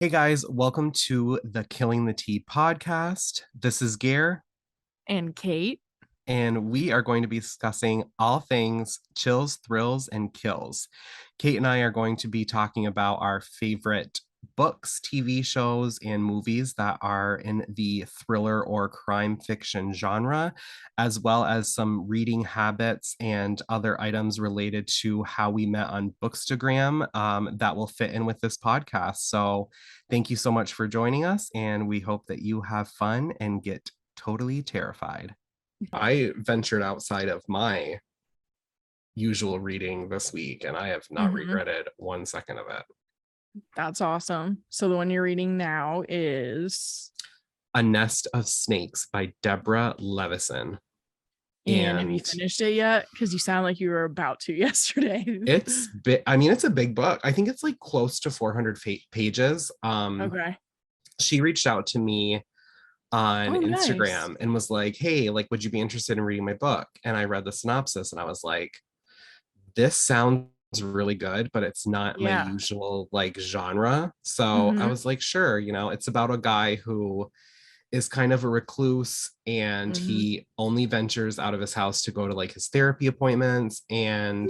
Hey guys, welcome to the Killing the Tea podcast. This is Gare, And Kate. and we are going to be discussing all things chills, thrills, and kills. Kate and I are going to be talking about our favorite books, TV shows, and movies that are in the thriller or crime fiction genre, as well as some reading habits and other items related to how we met on Bookstagram that will fit in with this podcast. So, thank you so much for joining us, and we hope that you have fun and get totally terrified. I ventured outside of my usual reading this week, and I have not Hmm. regretted 1 second of it. That's awesome. So the one you're reading now is, A Nest of Snakes by Deborah Levison. and have you And finished it yet? Because you sound like you were about to yesterday. it's a big book. I think it's like close to 400 pages. Okay. She reached out to me on Oh, nice. Instagram and was like, "Hey, like, would you be interested in reading my book?" And I read the synopsis and I was like, this sounds really good, but it's not my Yeah. usual like genre. So I Hmm. was like, sure, it's about a guy who is kind of a recluse and Hmm. he only ventures out of his house to go to like his therapy appointments. And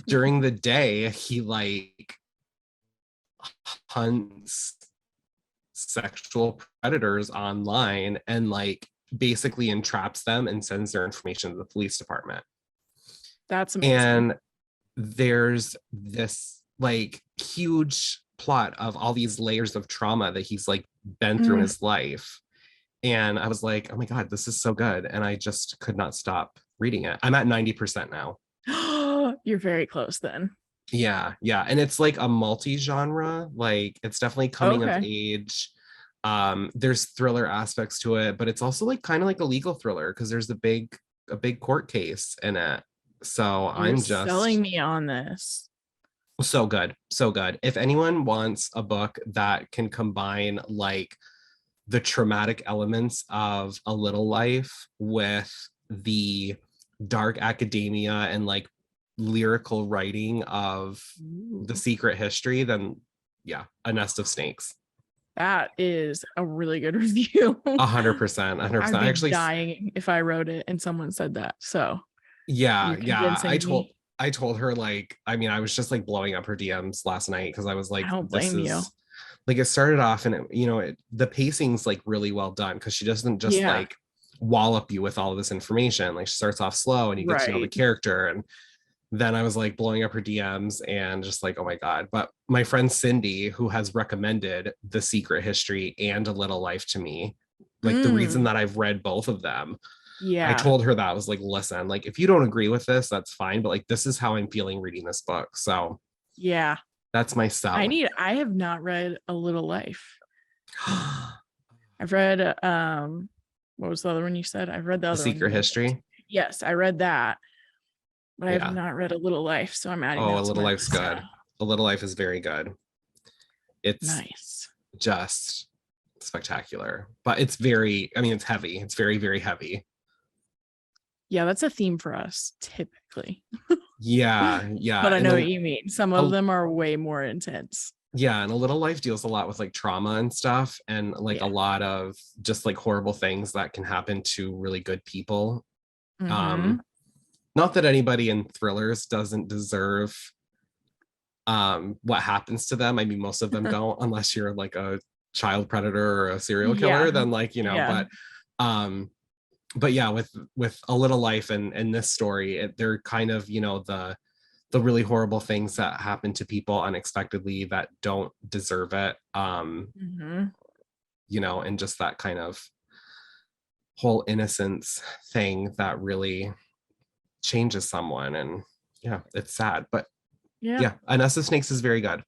during the day, he like hunts sexual predators online and like basically entraps them and sends their information to the police department. That's amazing. And there's this like huge plot of all these layers of trauma that he's like been through in Mm. his life. And I was like, oh my God, this is so good. And I just could not stop reading it. I'm at 90% now. You're very close then. Yeah, yeah. And it's like a multi-genre, like it's definitely coming of Okay. age. There's thriller aspects to it, but it's also like kind of like a legal thriller because there's a big court case in it. So You're I'm selling just me on this. so good, so good. If anyone wants a book that can combine like the traumatic elements of A Little Life with the dark academia and like lyrical writing of The Ooh. Secret History, then yeah, A Nest of Snakes. That is a really good review. 100%, 100%. I'd I be actually, dying if I wrote it and someone said that. So yeah, you're yeah. I convincing told me. I told her like, I mean, I was just like blowing up her DMs last night because I was I like, don't this blame you. is like it started off and the pacing's like really well done because she doesn't just Yeah. like wallop you with all of this information. Like she starts off slow and you get to know the Right. character. And then I was like blowing up her DMs and just like, oh my God. But my friend Cindy, who has recommended The Secret History and A Little Life to me, like the reason Mm. that I've read both of them, I Yeah. told her that I was like, listen, like if you don't agree with this, that's fine. But like this is how I'm feeling reading this book. So Yeah. that's my sell. I have not read A Little Life. I've read what was the other one you said? I've read the The other one you Secret mentioned. History. Yes, I read that, but I have Yeah. not read A Little Life, so I'm adding Oh, A that to Little my Life's list good. now. A Little Life is very good. It's Nice. just spectacular. But it's very, I mean, it's heavy. It's very, very heavy. Yeah, that's a theme for us typically. Yeah, yeah. But I know what you mean. Some of A them are way more intense. yeah, and A Little Life deals a lot with like trauma and stuff and like a Yeah. lot of just like horrible things that can happen to really good people. Mm-hmm. Um, not that anybody in thrillers doesn't deserve what happens to them. I mean, most of them don't, unless you're like a child predator or a serial killer, Yeah. then like, Yeah. um but yeah, with A Little Life and this story, they're kind of, the really horrible things that happen to people unexpectedly that don't deserve it. Mm-hmm. And just that kind of whole innocence thing that really changes someone. And yeah, it's sad. But Yeah. yeah, A Nest of Snakes is very good.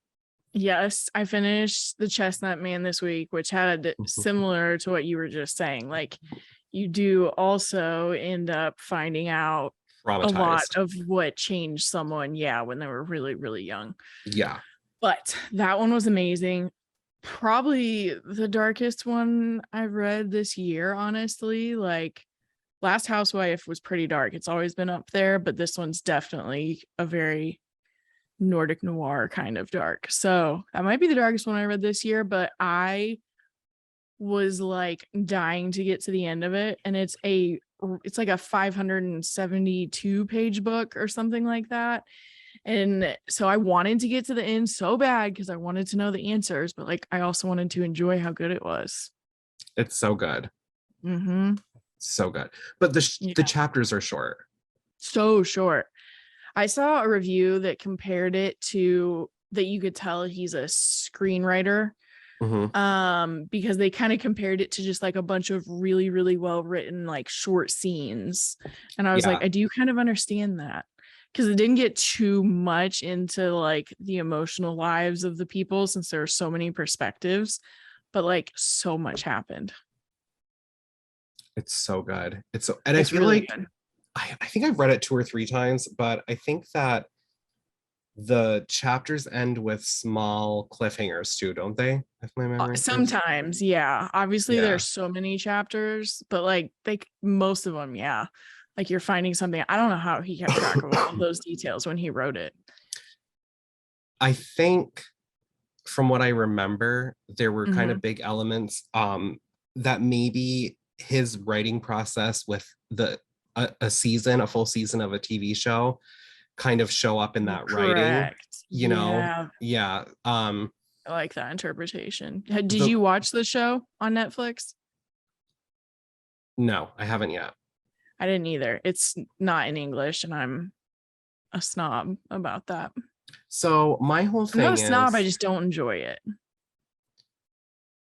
Yes, I finished the Chestnut Man this week, which had similar to what you were just saying. Like, you do also end up finding out a lot Traumatized. of what changed someone, yeah, when they were really, really young. Yeah. But that one was amazing. Probably the darkest one I've read this year, honestly. Like, Last Housewife was pretty dark. It's always been up there, but this one's definitely a very Nordic noir kind of dark. So that might be the darkest one I read this year, but I was like dying to get to the end of it. And it's like a 572 page book or something like that. And so I wanted to get to the end so bad because I wanted to know the answers, but like I also wanted to enjoy how good it was. It's so good. Mm-hmm. So good. But the Yeah. chapters are short. So short. I saw a review that compared it to that you could tell he's a screenwriter, because they kind of compared it to just like a bunch of really, really well written like short scenes. And I was like, Yeah. I do kind of understand that, because it didn't get too much into like the emotional lives of the people since there are so many perspectives, but like so much happened. It's so good. And I It's feel really like good. I think I've read it 2 or 3 times, but I think that the chapters end with small cliffhangers too, don't they? If my memory serves. Sometimes, yeah. Obviously, Yeah. there's so many chapters, but like most of them, yeah. Like you're finding something. I don't know how he kept track of all of those details when he wrote it. I think from what I remember, there were kind Mm-hmm. of big elements that maybe his writing process with a full season of a TV show kind of show up in that writing, Correct. you know? Yeah. Yeah. I like that interpretation. Did The you watch the show on Netflix? No, I haven't yet. I didn't either. It's not in English, and I'm a snob about that. So my whole I'm not a thing snob, I is just don't enjoy it.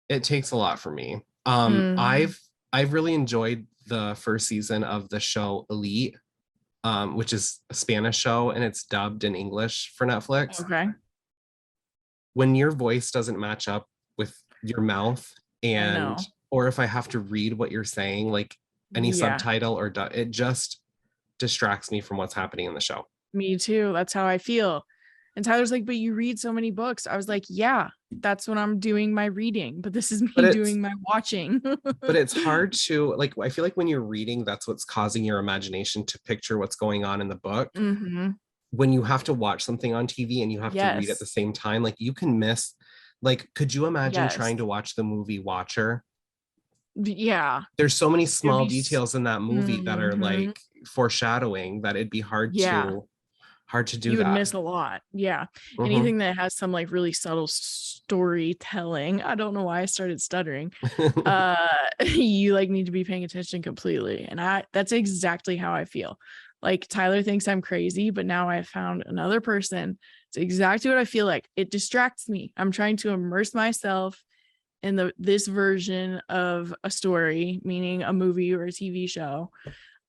it takes a lot for me. Mm, I've really enjoyed the first season of the show Elite, which is a Spanish show and it's dubbed in English for Netflix. okay. When your voice doesn't match up with your mouth, I and know. or if I have to read what you're saying, like any Yeah. subtitle it just distracts me from what's happening in the show. Me too. That's how I feel. And Tyler's like, but you read so many books. I was like, yeah, that's when I'm doing my reading, but this is But me doing my watching. it's hard to like, I feel like when you're reading, that's what's causing your imagination to picture what's going on in the book. Mm-hmm. When you have to watch something on TV and you have to read at the Yes. same time, like you can miss, like, could you imagine Yes. trying to watch the movie Watcher? Yeah. There's so many It would small be. details in that movie that are Mm-hmm. like foreshadowing that it'd be Yeah. hard to do You would that. miss a lot. Yeah. Mhm. Anything that has some like really subtle storytelling. I don't know why I started stuttering. You like need to be paying attention completely. And that's exactly how I feel. Like Tyler thinks I'm crazy, but now I found another person. It's exactly what I feel like. It distracts me. I'm trying to immerse myself in this version of a story, meaning a movie or a TV show.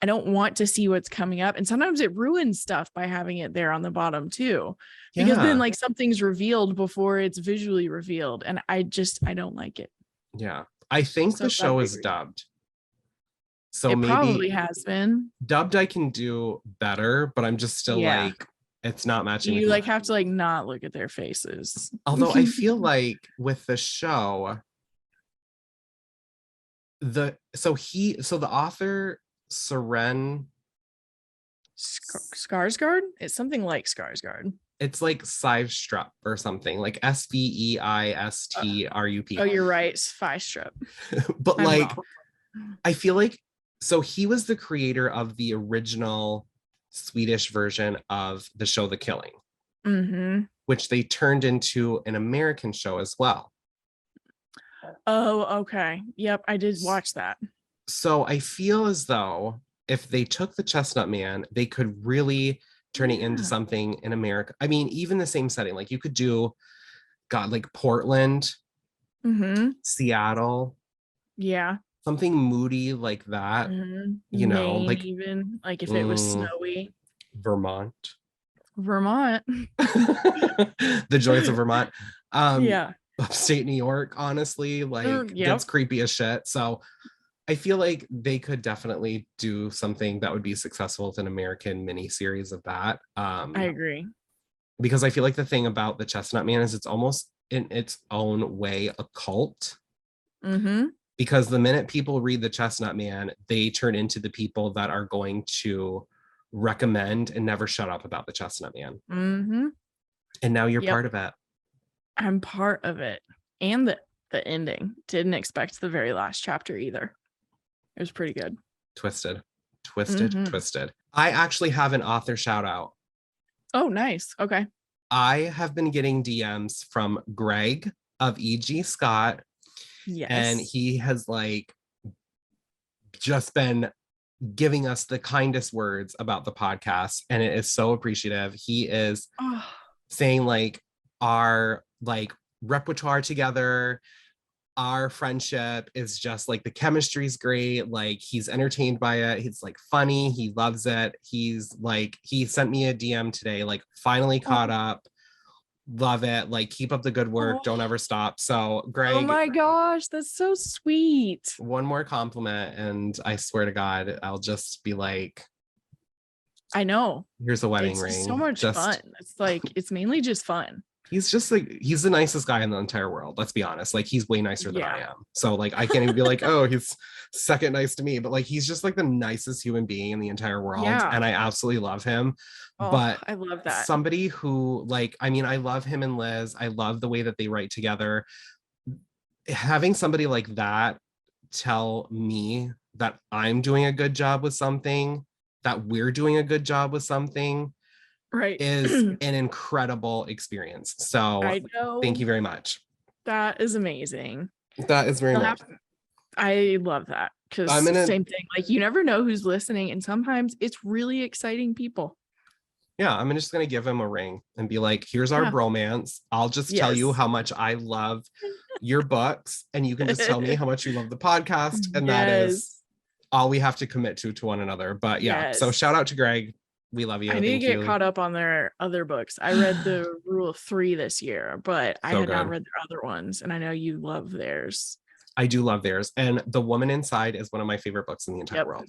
I don't want to see what's coming up. And sometimes it ruins stuff by having it there on the bottom too. Because then Yeah. like something's revealed before it's visually revealed. And I don't like it. Yeah. I think the So glad show we is agree. dubbed. So It probably maybe has been. dubbed I can do better, but I'm just still Yeah. like, it's not matching with You me. like have to like not look at their faces. Although I feel like with the show, the author Seren, Skarsgård? It's something like Skarsgård. it's like Sivestrup or something, like Oh, Sveistrup. you're right. Spystrip. But I'm like wrong. I feel like so he was the creator of the original Swedish version of the show The Killing, Mm-hmm. which they turned into an American show as well. Oh, okay. Yep, I did watch that. So I feel as though if they took the Chestnut Man, they could really turn it into Yeah. something in America. I mean, even the same setting, like you could do, God, like Portland, Mm-hmm. Seattle, Yeah. something moody like that, Mm-hmm. Maine, like even like if it was mm, snowy. Vermont. Vermont. The joys of Vermont. Um, Yeah. Upstate New York, honestly, like gets Yep. creepy as shit. So I feel like they could definitely do something that would be successful with an American miniseries of that. I agree. Because I feel like the thing about the Chestnut Man is it's almost in its own way a cult. Mm-hmm. Because the minute people read the Chestnut Man, they turn into the people that are going to recommend and never shut up about the Chestnut Man. Mm-hmm. And now you're Yep. part of it. I'm part of it. And the ending. Didn't expect the very last chapter either. It was pretty good. Twisted. Mhm. I actually have an author shout out. Oh, nice. Okay. I have been getting DMs from Greg of E.G. Scott, and Yes. he has like just been giving us the kindest words about the podcast, and it is so appreciative. He is Oh, saying like our like repertoire together, our friendship is just like the chemistry's great, like he's entertained by it, he's like funny, he loves it. He's like, he sent me a DM today like finally caught oh, up, love it, like keep up the good work, oh. don't ever stop. So Oh Greg, my gosh, that's so sweet. one more compliment and I swear to God I'll just be like, I know. here's a wedding It's just so ring. much fun. Just It's like, it's mainly just fun. he's just like, he's the nicest guy in the entire world, let's be honest. Like he's way nicer than I Yeah. am, so like I can't even be like, oh, he's second nice to me, but like he's just like the nicest human being in the entire world, Yeah. and I absolutely love him. Oh, But I love that. somebody who like, I mean, I love him and Liz, I love the way that they write together. Having somebody like that tell me that I'm doing a good job with something, that we're doing a good job with something, Right. is an incredible experience. So I thank know. you very much. That is amazing. That is very You'll much. have I love that because I'm gonna, same thing. Like you never know who's listening, and sometimes it's really exciting people. yeah, I'm just gonna give him a ring and be like, here's our Yeah. bromance. I'll just tell you Yes. how much I love your books, and you can just tell me how much you love the podcast. And that is Yes. all we have to commit to one another. But yeah, so Yes. shout out to Greg. We love I you. need to Thank get you. caught up on their other books. I read the Rule of Three this year, but I So had not good. read their other ones, and I know you love theirs. I do love theirs. And The Woman Inside is one of my favorite books in the entire Yep. world.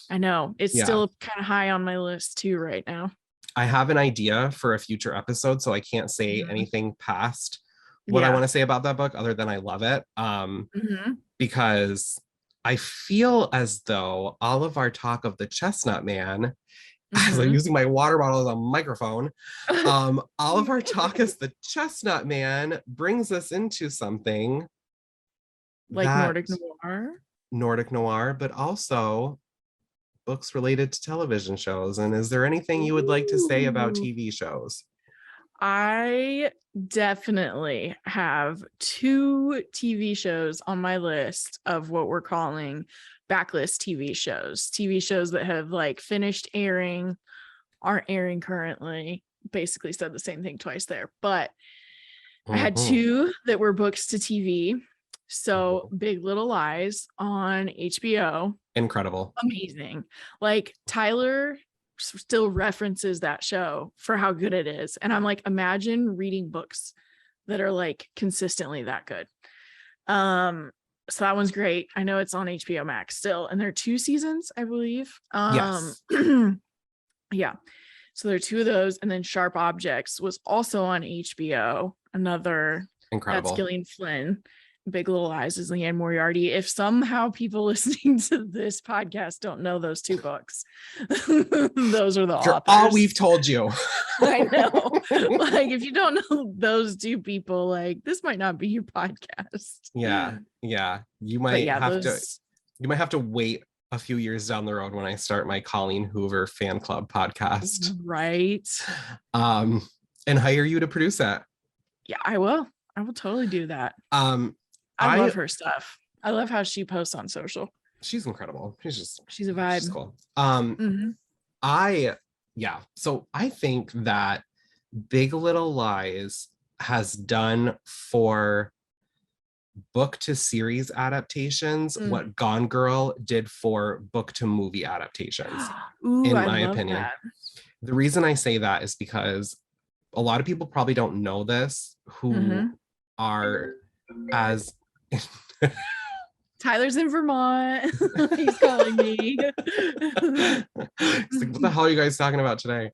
I know. It's Yeah. still kind of high on my list too right now. I have an idea for a future episode, so I can't say Mhm. anything past what I Yeah. want to say about that book other than I love it. Mhm. Because I feel as though all of our talk of the Chestnut Man, as I'm Mhm. using my water bottle as a microphone, all of our talk as the Chestnut Man brings us into something Like that Nordic Noir, but also books related to television shows. And is there anything you would like to say about Ooh. TV shows? I definitely have 2 TV shows on my list of what we're calling backlist TV shows that have like finished airing, aren't airing currently. Basically said the same thing twice there, but I had Mhm. 2 that were books to TV. So Mhm. Big Little Lies on HBO, Incredible. amazing. Like Tyler still references that show for how good it is. And I'm like, imagine reading books that are like consistently that good. So that one's great. I know it's on HBO Max still, and there are 2 seasons, I believe. Yes. Yeah. So there are 2 of those, and then Sharp Objects was also on HBO. Another that's Incredible. Gillian Flynn. Big Little Lies is Leanne Moriarty. If somehow people listening to this podcast don't know those 2 books, those are the For all authors. we've told you. I know. Like, if you don't know those 2 people, like this might not be your podcast. Yeah. Yeah. But yeah, You might have to wait a few years down the road when I start my Colleen Hoover fan club podcast. right. And hire you to produce that. Yeah, I will. I will totally do that. Um, I love her stuff. I love how she posts on social. She's incredible. She's a vibe. She's cool. Mhm. So I think that Big Little Lies has done for book to series adaptations Mm. what Gone Girl did for book to movie adaptations, Ooh, in I my love opinion. that. The reason I say that is because a lot of people probably don't know this, who Mhm. are as Tyler's in Vermont. He's calling me. It's like, what the hell are you guys talking about today?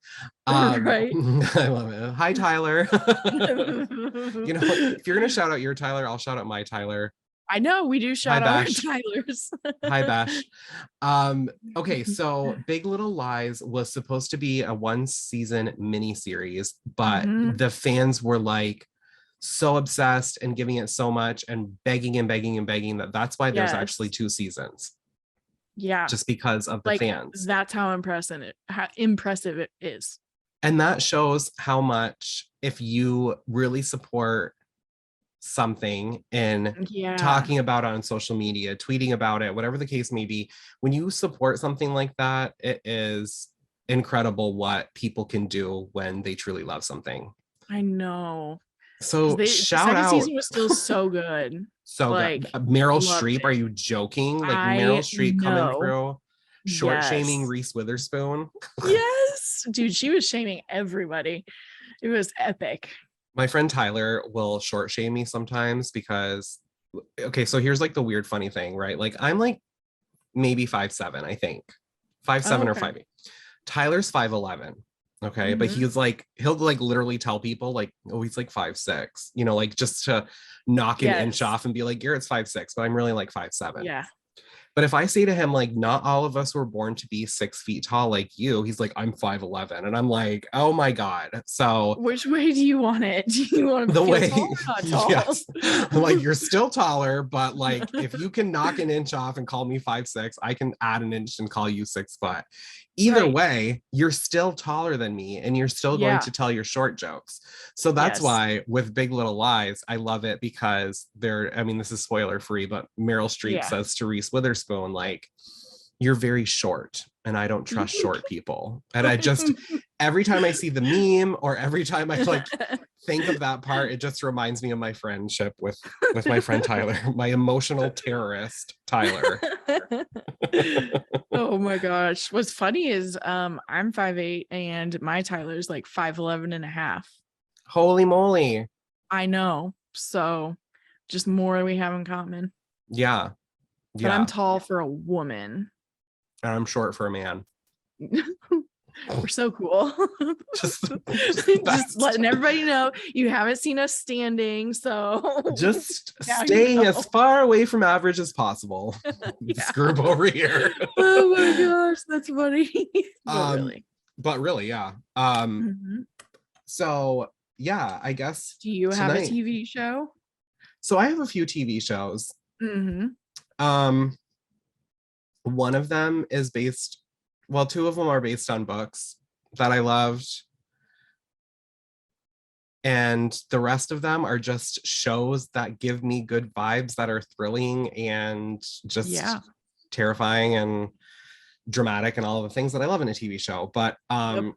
Right. I love it. Hi, Tyler. If you're gonna shout out your Tyler, I'll shout out my Tyler. I know we do Hi, shout out our Bash. Tylers. Hi, Bash. Okay, so Big Little Lies was supposed to be a one season miniseries, but Mhm. the fans were like so obsessed and giving it so much and begging and begging and begging that that's why there's actually Yes. two seasons, Yeah. just because of the Like fans. that's how impressive it is. And that shows how much, if you really support something and Yeah. talking about it on social media, tweeting about it, whatever the case may be, when you support something like that, it is incredible what people can do when they truly love something. I know. Because So the shout second out. season was still so good. So good. Like Meryl loved Streep, are it. you joking? Like Meryl I Streep coming know. through, short shaming Yes. Reese Witherspoon. Yes. Dude, she was shaming everybody. It was epic. My friend Tyler will short shame me sometimes because, okay, so here's like the weird funny thing, right? Like I'm like maybe 5'7", I think. Five Oh, seven or okay. 5'8". Tyler's 5'11". Okay. But Mm-hmm. he's like, he'll like literally tell people like, oh, he's like 5'6", like just to knock an inch Yes. off and be like, Garrett's 5'6", but I'm really like 5'7". Yeah. But if I say to him, like, not all of us were born to be 6 feet tall like you, he's like, I'm 5'11". And I'm like, oh my God. So Which way do you want it? Do you want to the feel way, tall or not tall? yes, I'm like, you're still taller, but like, if you can knock an inch off and call me 5'6", I can add an inch and call you 6 foot. Either Right. way, you're still taller than me and you're still going Yeah. to tell your short jokes. So that's Yes. why with Big Little Lies, I love it because I mean, this is spoiler free, but Meryl Streep Yeah. says to Reese Witherspoon, like, you're very short and I don't trust short people. And I just, every time I see the meme or every time I like think of that part, it just reminds me of my friendship with my friend Tyler, my emotional terrorist Tyler. Oh my gosh. What's funny is I'm 5'8" and my Tyler's like 5'11 and a half. Holy moly. I know. So just more we have in common. Yeah. But I'm Yeah. tall for a woman. And I'm short for a man. We're so cool. Just Just letting everybody know you haven't seen us standing. So just now you staying know. as far away from average as possible. Yeah. Screw over here. Oh my gosh, that's funny. But But really, yeah. Mhm. So yeah, I guess Do you have a tonight. TV show? So I have a few TV shows. Mm-hmm. Um, one of them is based, well, two of them are based on books that I loved. And the rest of them are just shows that give me good vibes that are thrilling and just Yeah. terrifying and dramatic and all of the things that I love in a TV show. But Yep.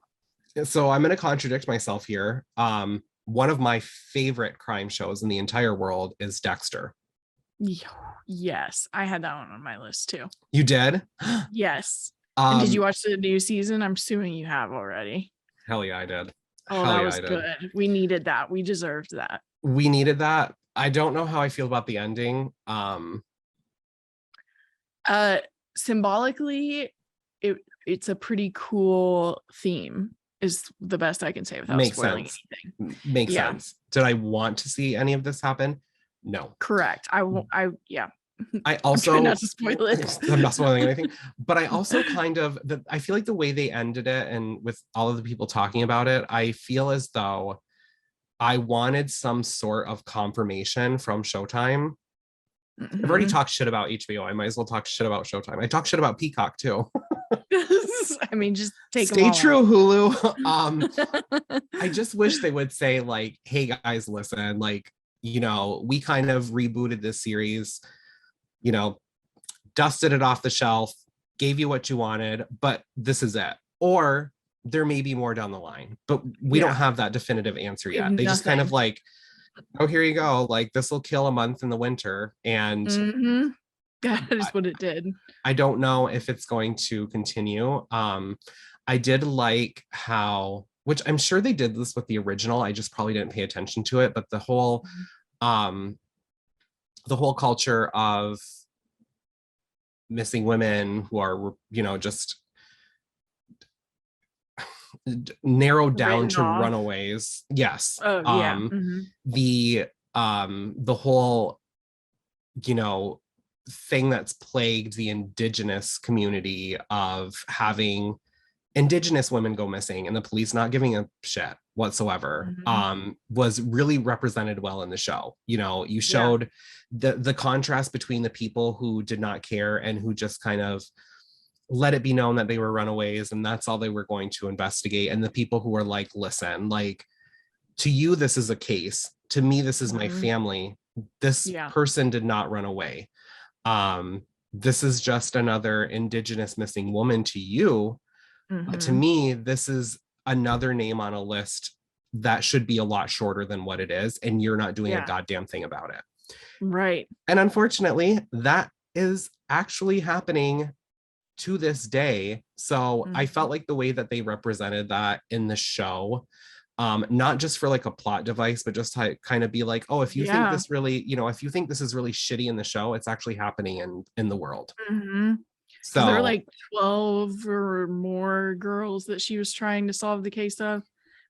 so I'm going to contradict myself here. One of my favorite crime shows in the entire world is Dexter. Yes, I had that one on my list too. You did? Yes. And did you watch the new season? I'm assuming you have already. Hell yeah, I did. Oh, Hell that yeah, was I did. good. We needed that. We deserved that. We needed that. I don't know how I feel about the ending. Symbolically, it's a pretty cool theme, is the best I can say without Makes spoiling sense. anything. Makes Yeah. sense. Did I want to see any of this happen? No. Correct. Yeah. I also I'm trying not to spoil it. I'm not spoiling anything, but I also kind of I feel like the way they ended it and with all of the people talking about it, I feel as though I wanted some sort of confirmation from Showtime. Mm-hmm. I've already talked shit about HBO. I might as well talk shit about Showtime. I talk shit about Peacock too. I mean, just take Stay them all true, out. Hulu. I just wish they would say like, hey guys, listen, like, we kind of rebooted this series, dusted it off the shelf, gave you what you wanted, but this is it. Or there may be more down the line, but we don't have that definitive answer yet. They just kind of like, oh, here you go. Like this will kill a month in the winter. And that is what it did. I don't know if it's going to continue. I did like how, which I'm sure they did this with the original. I just probably didn't pay attention to it, but the whole culture of missing women who are, just narrowed down to runaways. Yes. Oh yeah. The whole you know, thing that's plagued the indigenous community of having indigenous women go missing and the police not giving a shit whatsoever, Mhm. was really represented well in the show. You know, you Yeah. showed the contrast between the people who did not care and who just kind of let it be known that they were runaways and that's all they were going to investigate, and the people who were like, listen, like, to you this is a case, to me this is my Mhm. family, this Yeah. person did not run away. um this is just another indigenous missing woman to you, but to Mhm. me this is another name on a list that should be a lot shorter than what it is, and you're not doing a Yeah. goddamn thing about it. Right. And unfortunately that is actually happening to this day. So I Mhm. felt like the way that they represented that in the show, not just for like a plot device, but just to kind of be like, oh, if you think Yeah. this really, you know, if you think this is really shitty in the show, it's actually happening in the world. Mhm. Because there were So like 12 or more girls that she was trying to solve the case of.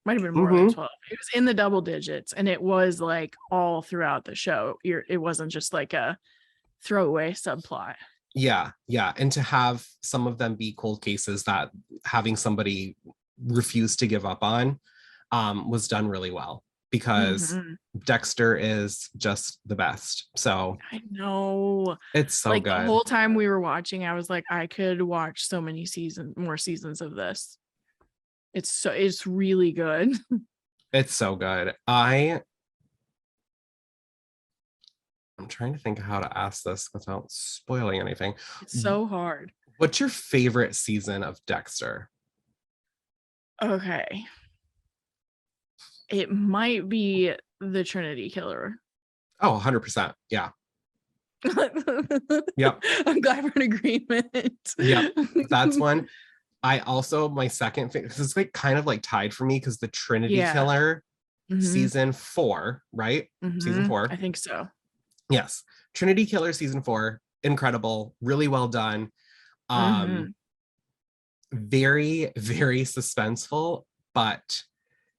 Might have been more than mhm. 12. It was in the double digits, and it was like all throughout the show. It wasn't just like a throwaway subplot. Yeah, yeah. And to have some of them be cold cases that having somebody refuse to give up on, was done really well, because Mhm. Dexter is just the best. So I know. it's so Like the good. whole time we were watching, I was like, I could watch so many more seasons of this. It's really good. It's so good. I'm trying to think of how to ask this without spoiling anything. It's so hard. What's your favorite season of Dexter? Okay. It might be the Trinity Killer. Oh, 100%. Yeah. Yep. I'm glad we're in agreement. Yep. That's one. I also, my second thing, this is like kind of like tied for me because the Trinity Yeah. Killer Hmm. season 4, right? Season Hmm. I 4. think so. Yes. Trinity Killer season 4, incredible, really well done. Um, Hmm. very, very suspenseful, but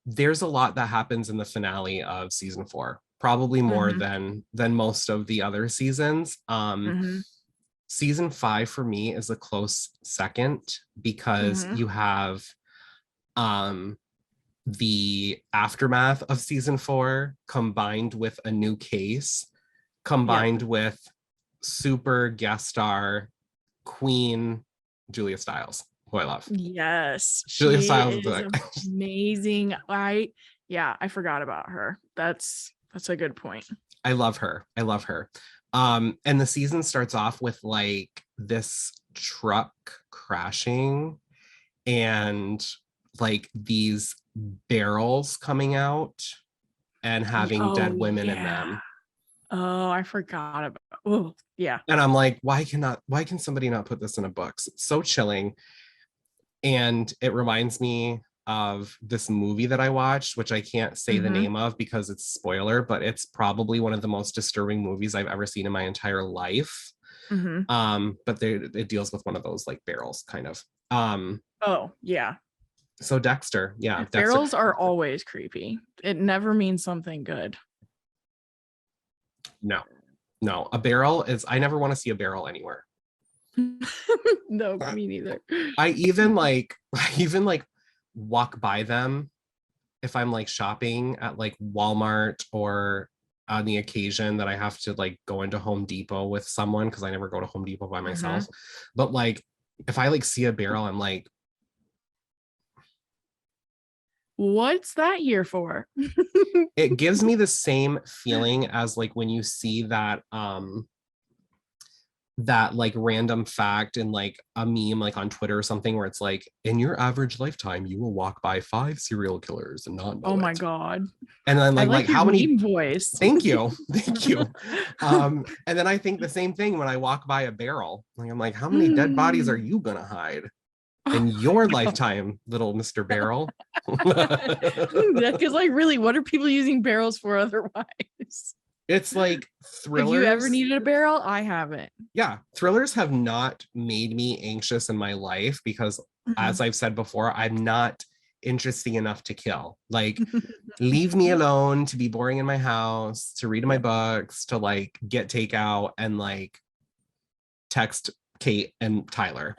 there's a lot that happens in the finale of season 4, probably more Hmm. than most of the other seasons. Hmm. Season 5 for me is a close second, because Hmm. you have um the aftermath of season 4 combined with a new case, Yep. combined with super guest star queen Julia Stiles, who I love. Yes, Julia she Stiles is is like, amazing. I forgot about her. That's a good point. I love her. I love her. And the season starts off with like this truck crashing and like these barrels coming out and having Oh dead women in yeah. them. Oh, I forgot about. Oh yeah. And I'm like, why can somebody not put this in a book? It's so chilling. And it reminds me of this movie that I watched, which I can't say the Hmm. name of because it's spoiler, but it's probably one of the most disturbing movies I've ever seen in my entire life. Hmm. But it deals with one of those like barrels kind of. Um, Oh yeah. so Dexter, yeah, Dexter. Barrels are always creepy. It never means something good. No, no, a barrel is, I never want to see a barrel anywhere. No, me neither. I even like I even like walk by them if I'm like shopping at like Walmart, or on the occasion that I have to like go into Home Depot with someone, because I never go to Home Depot by myself. Hmm. But like if I like see a barrel, I'm like, What's that here for? it gives me the same feeling as like when you see that like random fact in like a meme like on Twitter or something, where it's like, in your average lifetime you will walk by 5 serial killers and not Oh know my it. god. And then I like like your how many, meme voice. thank you, thank you. And then I think the same thing when I walk by a barrel, like I'm like, how many dead bodies are Mm. you gonna hide Oh in my your god. lifetime, little Mr. Barrel? Because like really, what are people using barrels for otherwise? It's like Have you ever thrillers. needed a barrel? I haven't. Yeah, thrillers have not made me anxious in my life because, as Mhm. I've said before, I'm not interesting enough to kill. Like, leave me alone to be boring in my house, to read my books, to like get takeout and like text Kate and Tyler.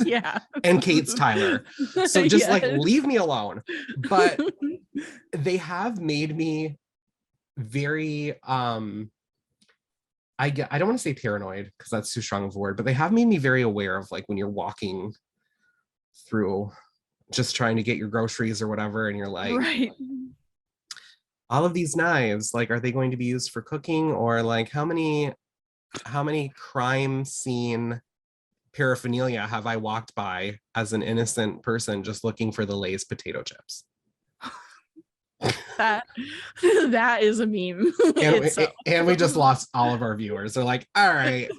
Yeah. And Kate's Tyler. So just like Yes. leave me alone. But they have made me very I don't want to say paranoid because that's too strong of a word, but they have made me very aware of like when you're walking through just trying to get your groceries or whatever, and you're like, Right. all of these knives, like, are they going to be used for cooking, or like how many crime scene paraphernalia have I walked by as an innocent person just looking for the Lay's potato chips? That is a meme. And we just lost all of our viewers. They're like, all right,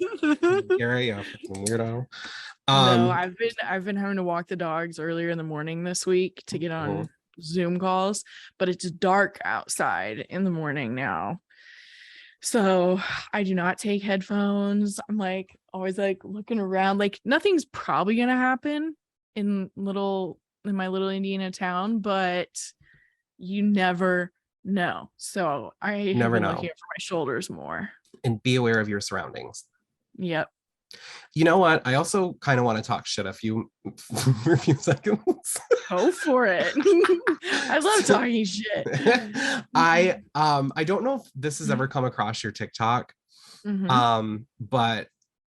Gary, you fucking weirdo. No, I've been having to walk the dogs earlier in the morning this week to get on Zoom calls, but it's dark outside in the morning now. So I do not take headphones. I'm like always like looking around, like nothing's probably gonna happen in my little Indiana town, but you never know. So I have been looking for my shoulders more. And be aware of your surroundings. Yep. You know what? I also kind of want to talk shit for a few seconds. Go for it. I love talking shit. I don't know if this has ever come across your TikTok. But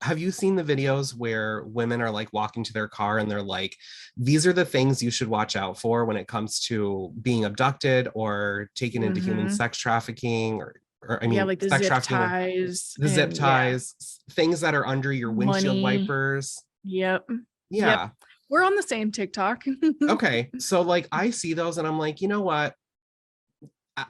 have you seen the videos where women are like walking to their car and they're like, these are the things you should watch out for when it comes to being abducted or taken into human sex trafficking, or I mean, like the sex zip trafficking, ties, zip ties, things that are under your windshield wipers. Yep. Yeah. Yep. We're on the same TikTok. Okay. So like I see those and I'm like, you know what? I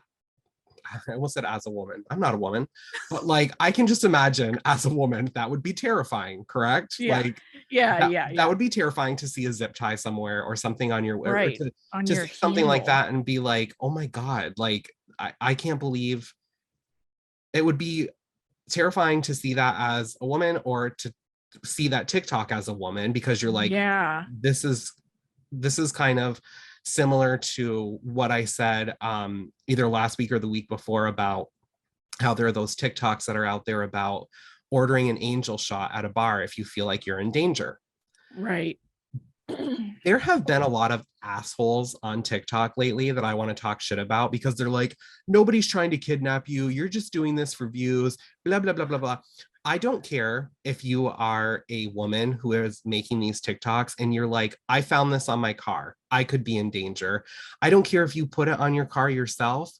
almost said as a woman. I'm not a woman, but like I can just imagine as a woman that would be terrifying, correct? Yeah. Like that would be terrifying to see a zip tie somewhere or something on your right or to see something like that and be like, oh my God, like I can't believe. It would be terrifying to see that as a woman or to see that TikTok as a woman, because you're like, yeah, this is kind of similar to what I said either last week or the week before about how there are those TikToks that are out there about ordering an angel shot at a bar if you feel like you're in danger. Right. There have been a lot of assholes on TikTok lately that I want to talk shit about because they're like, nobody's trying to kidnap you. You're just doing this for views, blah, blah, blah, blah, blah. I don't care if you are a woman who is making these TikToks and you're like, I found this on my car. I could be in danger. I don't care if you put it on your car yourself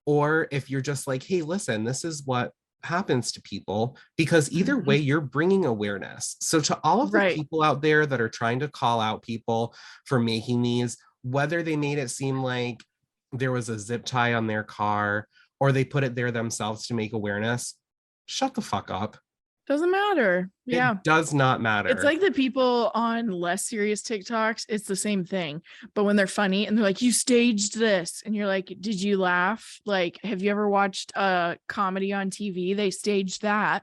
or if you're just like, hey, listen, this is what happens to people, because either way you're bringing awareness. So to all of the people out there that are trying to call out people for making these, whether they made it seem like there was a zip tie on their car or they put it there themselves to make awareness, shut the fuck up. Doesn't matter. Yeah. It does not matter. It's like the people on less serious TikToks, it's the same thing. But when they're funny and they're like, you staged this. And you're like, did you laugh? Like, have you ever watched a comedy on TV? They staged that.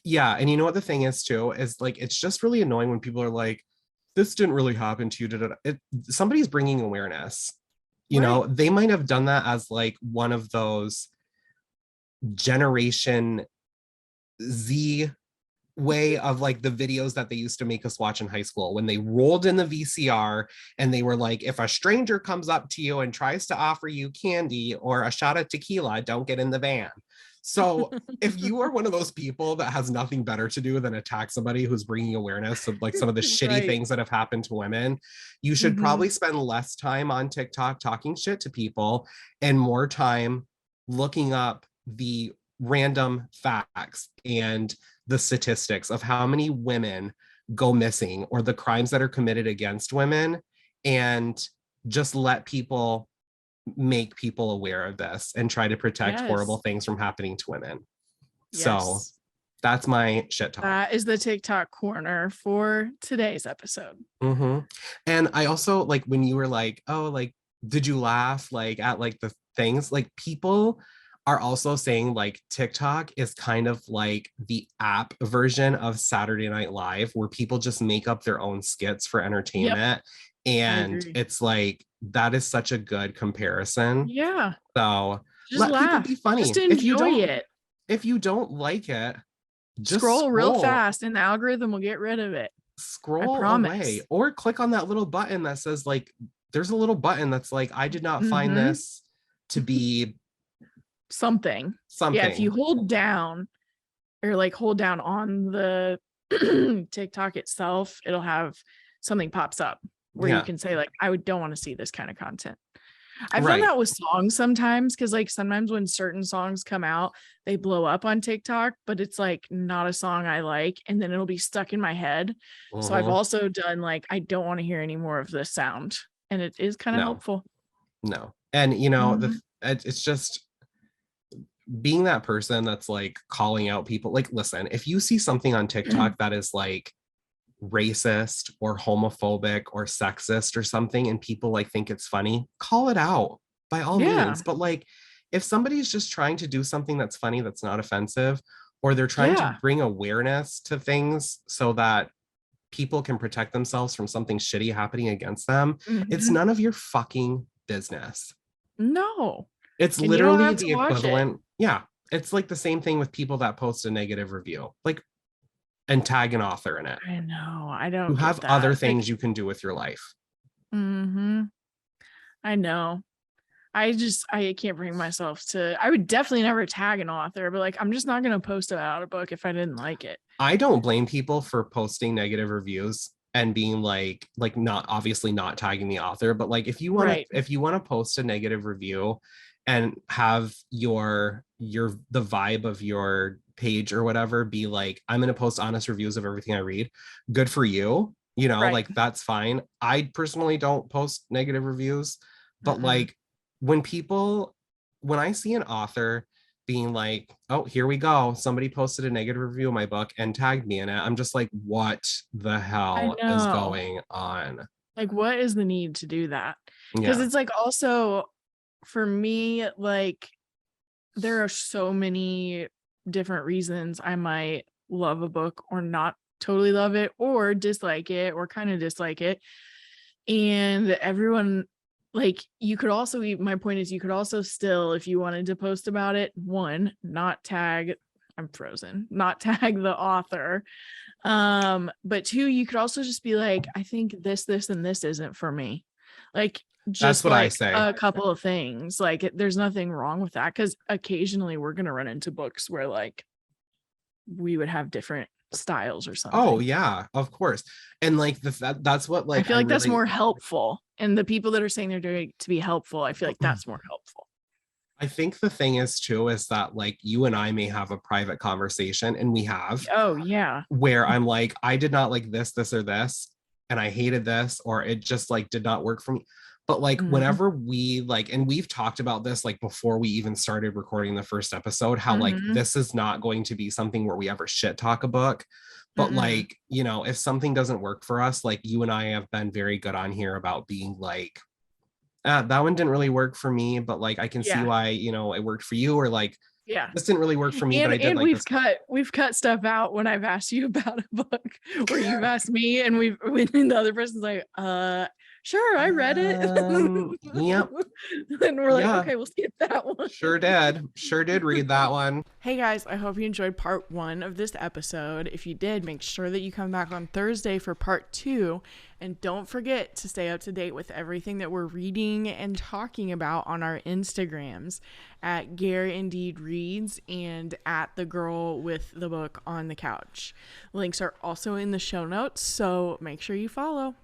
Yeah. And you know what the thing is too, is like, it's just really annoying when people are like, this didn't really happen to you. Somebody's bringing awareness. You know, they might have done that as like one of those Generation Z way of like the videos that they used to make us watch in high school when they rolled in the VCR and they were like, if a stranger comes up to you and tries to offer you candy or a shot of tequila, don't get in the van. So if you are one of those people that has nothing better to do than attack somebody who's bringing awareness of like some of the shitty things that have happened to women, you should probably spend less time on TikTok talking shit to people and more time looking up the random facts and the statistics of how many women go missing or the crimes that are committed against women, and just let people make people aware of this and try to protect horrible things from happening to women. So that's my shit talk. That is the TikTok corner for today's episode. And I also like when you were like, oh, like, did you laugh like at like the things, like people are also saying like TikTok is kind of like the app version of Saturday Night Live, where people just make up their own skits for Yep, entertainment. I And agree. it's like, that is such a good comparison. Yeah, So just let people be laugh, just funny. enjoy it. If you don't like it, just Scroll real fast and the algorithm will get rid of it. I scroll away, promise. or click on that little button that says like, there's a little button that's like, I did not find Mm-hmm. this to be Something. Yeah, if you something. hold down or like hold down on the TikTok itself, it'll have something pops up where you Yeah, can say like, don't want to see this kind of content. I've done right. that with songs sometimes because like sometimes when certain songs come out, they blow up on TikTok, but it's like not a song I like, and then it'll be stuck in my head. So I've Mhm. also done like, I don't want to hear any more of this sound, and it is kind of No, helpful. no. And you know, Mhm. it's just being that person that's like calling out people. Like, listen, if you see something on TikTok that is like racist or homophobic or sexist or something, and people like think it's funny, call it out by all Yeah, means. But like, if somebody's just trying to do something that's funny, that's not offensive, or they're trying to yeah. bring awareness to things so that people can protect themselves from something shitty happening against them, it's Mhm. none of your fucking business. No, It's and you don't literally have to the watch it. equivalent. Yeah. It's like the same thing with people that post a negative review, like, and tag an author in it. I know. I You don't get have other that. Like, things you can do with your life. mhm. I know. I can't bring myself to. I would definitely never tag an author, but like I'm just not gonna post about a book if I didn't like it. I don't blame people for posting negative reviews and being like not obviously not tagging the author, but like Right. if you want to post a negative review and have your the vibe of your page or whatever be like, I'm going to post honest reviews of everything I read, good for you, you know, Right. like that's fine. I personally don't post negative reviews, but Mm-mm. like when I see an author being like, oh, here we go, somebody posted a negative review of my book and tagged me in it, I'm just like, what the I hell is know. going on? Like, what is the need to do that? Because Yeah. it's like also for me, like there are so many different reasons I might love a book or not totally love it or dislike it or kind of dislike it. And everyone, like, you could also my point is you could also still, if you wanted to post about it, one, not tag, I'm frozen, not tag the author. But two, you could also just be like, I think this and this isn't for me. Like, That's just what I like say. a couple of things. Like, there's nothing wrong with that because occasionally we're gonna run into books where like we would have different styles or Oh something. yeah, of course. And like that's what I like feel I like that's really more helpful. And the people that are saying they're doing it to be helpful, I feel like that's more helpful. I think the thing is too is that like you and I may have a private conversation, and we have, Oh yeah. where I'm like, I did not like this or this, and I hated this, or it just like did not work for me. But like Mm-hmm. whenever we like, and we've talked about this like before we even started recording the first episode, how like Mm-hmm. this is not going to be something where we ever shit talk a book. But Mm-mm. like, you know, if something doesn't work for us, like you and I have been very good on here about being like, that one didn't really work for me, but like I can see Yeah. why, you know, it worked for you, or like Yeah. this didn't really work for me, but and I did and like this one. we've cut stuff out when I've asked you about a book where you've asked me and when the other person's like sure I read it. Yep, And we're like, yeah, okay, we'll skip that one. sure did read that one. Hey guys, I hope you enjoyed part 1 of this episode. If you did, make sure that you come back on Thursday for part 2. And don't forget to stay up to date with everything that we're reading and talking about on our Instagrams at Gare Indeed Reads and at the girl with the book on the couch. Links are also in the show notes, so make sure you follow.